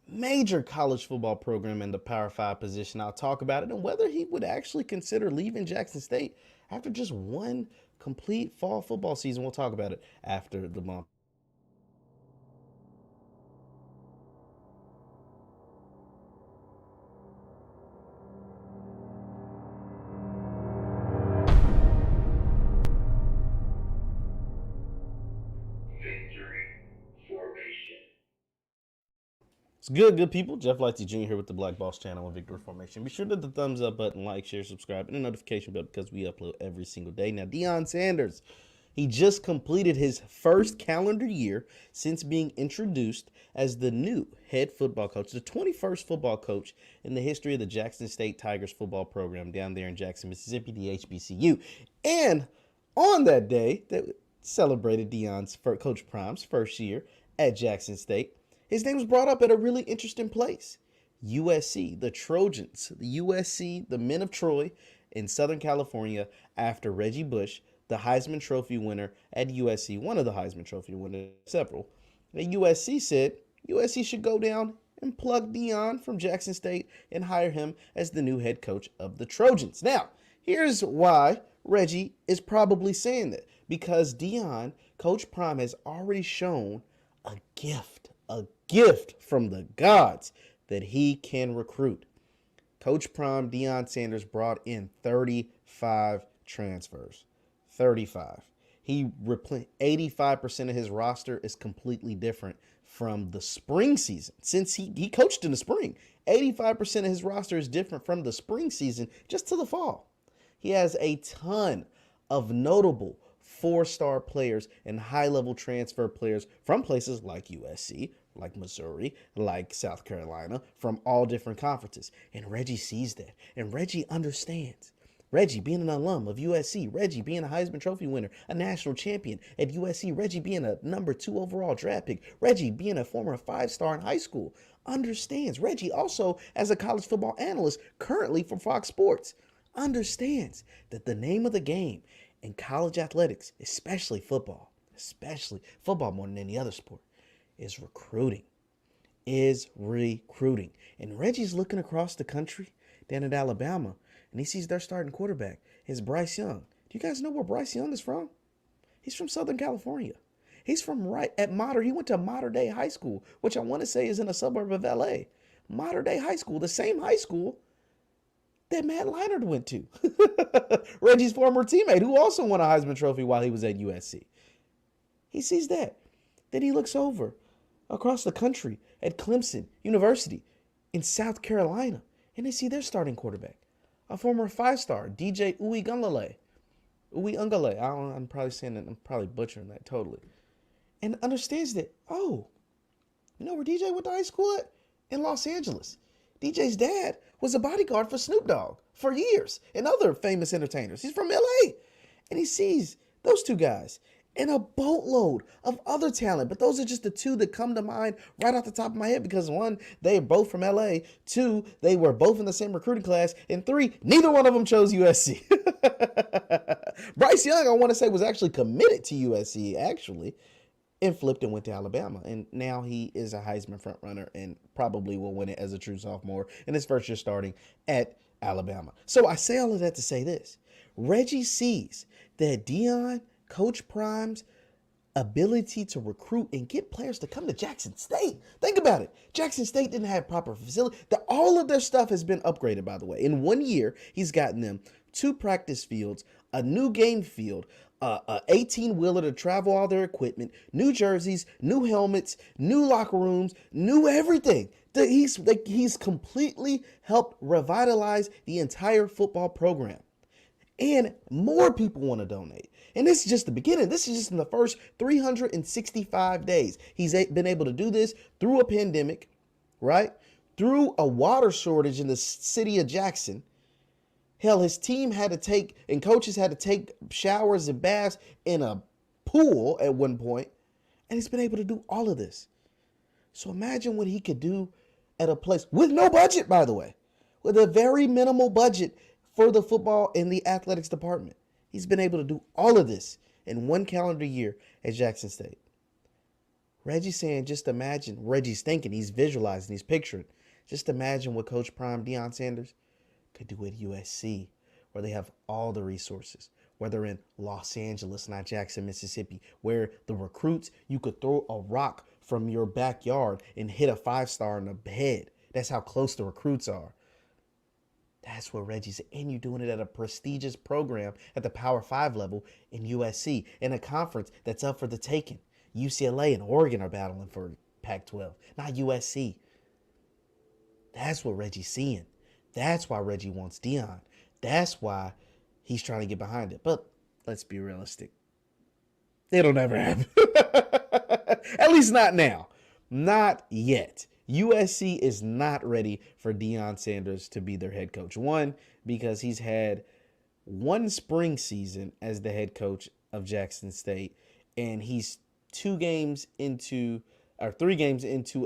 major college football program in the Power 5 position. I'll talk about it and whether he would actually consider leaving Jackson State after just one complete fall football season. We'll talk about it after the month. It's good people. Jeff Lightsy Jr. here with the Black Boss channel on Victory Formation. Be sure to hit the thumbs up button, like, share, subscribe, and the notification bell because we upload every single day. Now, Deion Sanders, he just completed his first calendar year since being introduced as the new head football coach, the 21st football coach in the history of the Jackson State Tigers football program down there in Jackson, Mississippi, the HBCU. And on that day that celebrated Coach Prime's first year at Jackson State, his name was brought up at a really interesting place. USC, the Trojans, the USC, the men of Troy in Southern California after Reggie Bush, the Heisman Trophy winner at USC, one of the Heisman Trophy winners, several. The USC said USC should go down and plug Deion from Jackson State and hire him as the new head coach of the Trojans. Now, here's why Reggie is probably saying that. Because Deion, Coach Prime, has already shown a gift from the gods that he can recruit. Coach Prime, Deion Sanders, brought in 35 transfers. 35. 85% of his roster is completely different from the spring season. Since he coached in the spring, 85% of his roster is different from the spring season just to the fall. He has a ton of notable four-star players and high-level transfer players from places like USC, like Missouri, like South Carolina, from all different conferences. And Reggie sees that. And Reggie understands. Reggie being an alum of USC, Reggie being a Heisman Trophy winner, a national champion at USC, Reggie being a number 2 overall draft pick, Reggie being a former 5-star in high school, understands. Reggie also, as a college football analyst currently for Fox Sports, understands that the name of the game in college athletics, especially football more than any other sport, is recruiting. And Reggie's looking across the country down at Alabama, and he sees their starting quarterback is Bryce Young. Do you guys know where Bryce Young is from? He's from Southern California. He's from he went to Mater Dei High School, which I want to say is in a suburb of LA. Mater Dei High School, the same high school that Matt Leinart went to. Reggie's former teammate, who also won a Heisman Trophy while he was at USC. He sees that. Then he looks over across the country at Clemson University in South Carolina, and they see their starting quarterback, a former 5-star, DJ Uiagalelei. I'm probably saying that, I'm probably butchering that totally. And understands that, oh, you know where DJ went to high school at? In Los Angeles. DJ's dad was a bodyguard for Snoop Dogg for years and other famous entertainers. He's from LA. And he sees those two guys and a boatload of other talent. But those are just the two that come to mind right off the top of my head because 1, they are both from LA. 2, they were both in the same recruiting class. And 3, neither one of them chose USC. Bryce Young, I want to say, was actually committed to USC, actually, and flipped and went to Alabama. And now he is a Heisman frontrunner and probably will win it as a true sophomore in his first year starting at Alabama. So I say all of that to say this. Reggie sees that Deion, Coach Prime's ability to recruit and get players to come to Jackson State. Think about it. Jackson State didn't have proper facility. All of their stuff has been upgraded, by the way. In 1 year, he's gotten them 2 practice fields, a new game field, a 18-wheeler to travel all their equipment, new jerseys, new helmets, new locker rooms, new everything. He's completely helped revitalize the entire football program. And more people want to donate. And this is just the beginning. This is just in the first 365 days. He's been able to do this through a pandemic, right? Through a water shortage in the city of Jackson. Hell, his team had to take, and coaches had to take showers and baths in a pool at one point. And he's been able to do all of this. So imagine what he could do at a place with no budget, by the way, with a very minimal budget for the football and the athletics department. He's been able to do all of this in 1 calendar year at Jackson State. Reggie's saying, just imagine. Reggie's thinking, he's visualizing, he's picturing. Just imagine what Coach Prime Deion Sanders could do at USC, where they have all the resources, where they're in Los Angeles, not Jackson, Mississippi, where the recruits, you could throw a rock from your backyard and hit a 5-star in the head. That's how close the recruits are. That's what Reggie said. And you're doing it at a prestigious program at the Power 5 level in USC, in a conference that's up for the taking. UCLA and Oregon are battling for Pac-12, not USC. That's what Reggie's seeing. That's why Reggie wants Deion. That's why he's trying to get behind it. But let's be realistic. It'll never happen. At least not now. Not yet. USC is not ready for Deion Sanders to be their head coach. One, because he's had one spring season as the head coach of Jackson State, and he's 3 games into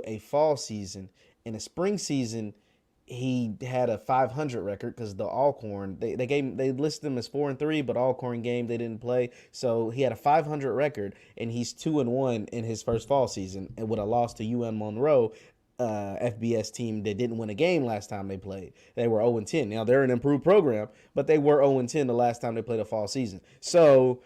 a fall season. In a spring season, he had a 500 record because the Alcorn, they listed him as 4-3, but Alcorn game they didn't play, so he had a 500 record, and he's 2-1 in his first fall season, and with a loss to UM Monroe, FBS team that didn't win a game last time they played. They were 0-10. Now they're an improved program, but they were 0-10 the last time they played a fall season. So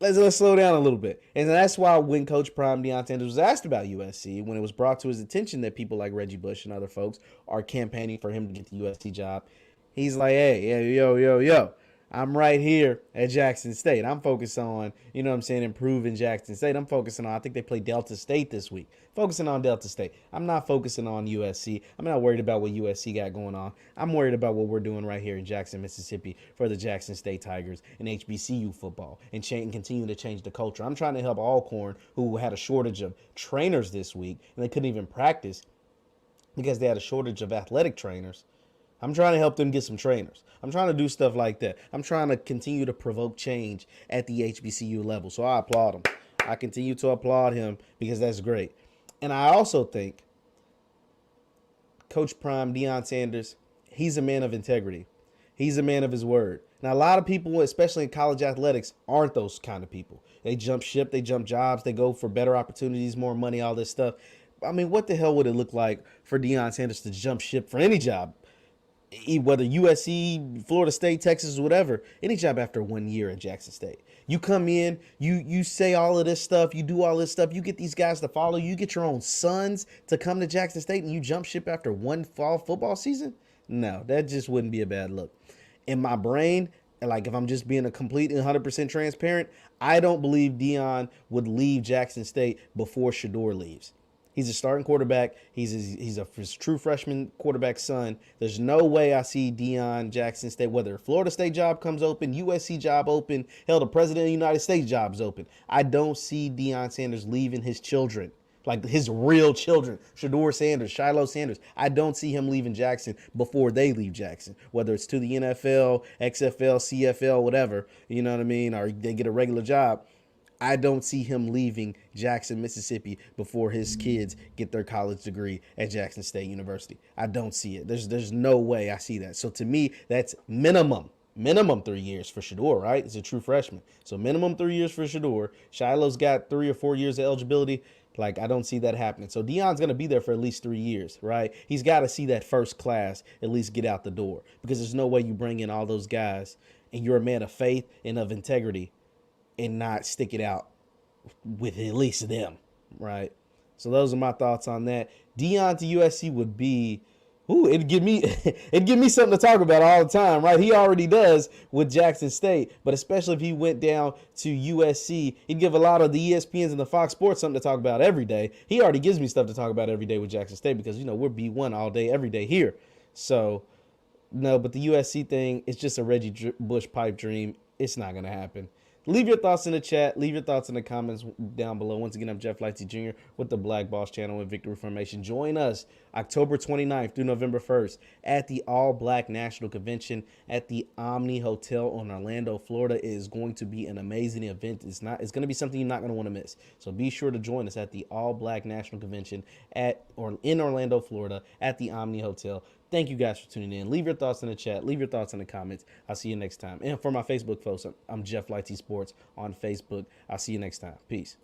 let's slow down a little bit. And that's why when Coach Prime Deion Sanders was asked about USC, when it was brought to his attention that people like Reggie Bush and other folks are campaigning for him to get the USC job, he's like, hey, yo, I'm right here at Jackson State. I'm focused on, improving Jackson State. I'm focusing on, I think they play Delta State this week. Focusing on Delta State. I'm not focusing on USC. I'm not worried about what USC got going on. I'm worried about what we're doing right here in Jackson, Mississippi for the Jackson State Tigers and HBCU football and continue to change the culture. I'm trying to help Alcorn, who had a shortage of trainers this week, and they couldn't even practice because they had a shortage of athletic trainers. I'm trying to help them get some trainers. I'm trying to do stuff like that. I'm trying to continue to provoke change at the HBCU level. So I applaud him. I continue to applaud him because that's great. And I also think Coach Prime, Deion Sanders, he's a man of integrity. He's a man of his word. Now, a lot of people, especially in college athletics, aren't those kind of people. They jump ship, they jump jobs, they go for better opportunities, more money, all this stuff. I mean, what the hell would it look like for Deion Sanders to jump ship for any job? Whether USC, Florida State, Texas, whatever, any job after 1 year at Jackson State. You come in, you say all of this stuff, you do all this stuff, you get these guys to follow, you get your own sons to come to Jackson State, and you jump ship after one fall football season? No, that just wouldn't be a bad look. In my brain, like if I'm just being a complete 100% transparent, I don't believe Deion would leave Jackson State before Shedeur leaves. He's a starting quarterback. He's a true freshman quarterback's son. There's no way I see Deion Jackson State, whether Florida State job comes open, USC job open, hell, the President of the United States job's open. I don't see Deion Sanders leaving his children, like his real children, Shedeur Sanders, Shiloh Sanders. I don't see him leaving Jackson before they leave Jackson, whether it's to the NFL, XFL, CFL, whatever, you know what I mean, or they get a regular job. I don't see him leaving Jackson, Mississippi before his kids get their college degree at Jackson State University. I don't see it. There's no way I see that. So to me, that's minimum 3 years for Shedeur, right? He's a true freshman. So minimum 3 years for Shedeur. Shiloh's got 3 or 4 years of eligibility. Like, I don't see that happening. So Deion's going to be there for at least 3 years, right? He's got to see that first class at least get out the door, because there's no way you bring in all those guys and you're a man of faith and of integrity and not stick it out with at least them, right? So those are my thoughts on that. Deion to USC would be, it'd give me something to talk about all the time, right? He already does with Jackson State, but especially if he went down to USC, he'd give a lot of the ESPNs and the Fox Sports something to talk about every day. He already gives me stuff to talk about every day with Jackson State because, we're B1 all day, every day here. So, no, but the USC thing, it's just a Reggie Bush pipe dream. It's not going to happen. Leave your thoughts in the chat. Leave your thoughts in the comments down below. Once again, I'm Jeff Lightsy Jr. with the Black Boss Channel and Victory Formation. Join us October 29th through November 1st at the All Black National Convention at the Omni Hotel in Orlando, Florida. It is going to be an amazing event. It's going to be something you're not going to want to miss. So be sure to join us at the All Black National Convention in Orlando, Florida at the Omni Hotel. Thank you guys for tuning in. Leave your thoughts in the chat. Leave your thoughts in the comments. I'll see you next time. And for my Facebook folks, I'm Jeff Lightsy Sports on Facebook. I'll see you next time. Peace.